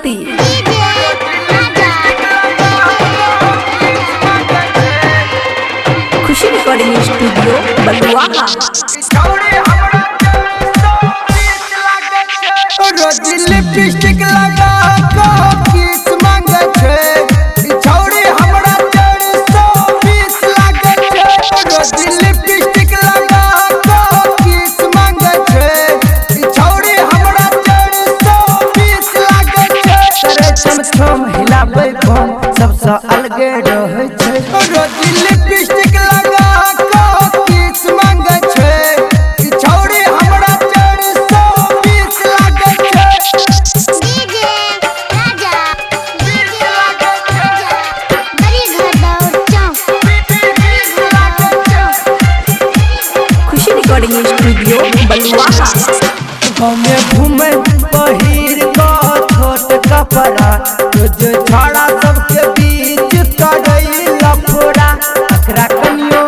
प्रस्तुति। खुशी recording studio बलुआहा। Lipstick लगा के किस मांगे छे छौड़ी हमरा 420 लागे छे। रोज लिपस्टिक लगा के किस मांगे छे छौड़ी हमरा 420 लागे छे। करे छम हिलाबै बम सबसे अलगे रहै छे। रोज लिपस्टिक लगा के किस मांगे छे छौड़ी हमरा 420 लागे छे। खुशी रिकॉर्डिंग स्टूडियो बलुआहा। हमें घूमे पहिर का छोट कपड़ा रोज छाड़ा सबके बीच करई लफड़ा। अकरा कनियो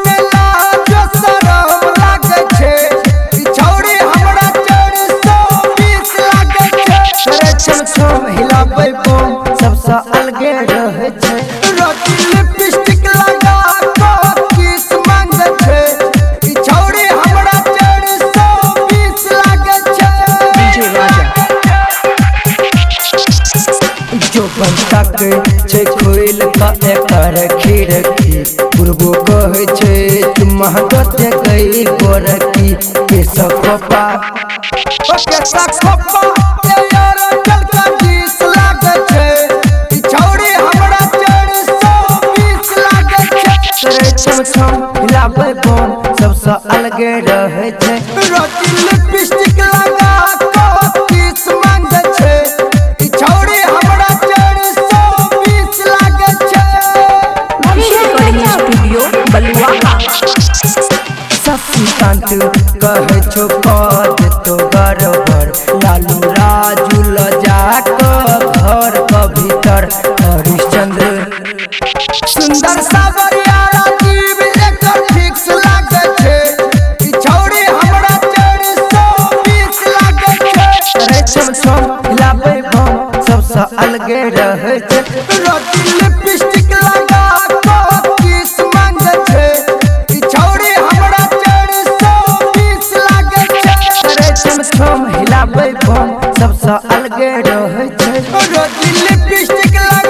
ने लाजो शरम लागे छे छौड़ी हमरा 420 लागे छे। करे छम हिलाबै बम सबसे अलगे रहै छे। रोज लिपस्टिक लगा के किस मांगे छे छौड़ी हमरा 420 लागे छे। जो बनता के छे खोइल का एकर खिड़की बुरबो कहै छे तुम महगत गई गोरकी के सखोपा ए यार चल का 20 लागे छे छौड़ी हमरा 420 लागे छे। करे छम हिलाबै बम सबसे अलगे रहै छे। रोज लिपस्टिक लगा के किस मांगे छे छौड़ी हमरा 420 लागे छे। खुशी रिकॉर्डिंग स्टूडियो बलुआहा। शशिकांत कहे छो पद तो गड़बड़ लालू राजू लजा के घर के भीतर हरिश्चंद्र सुंदर सावरिया राजीव एकर फिक्स लागे छे छौड़ी हमरा 420 लागे छे। करे छम हिलाबै बम सबसे अलगे रहै छे। रोज लिपस्टिक लगा के किस मांगे छे छौड़ी हमरा 420 लागे छे। करे छम हिलाबै बम सबसे अलगे रहै छे। रोज लिपस्टिक लगा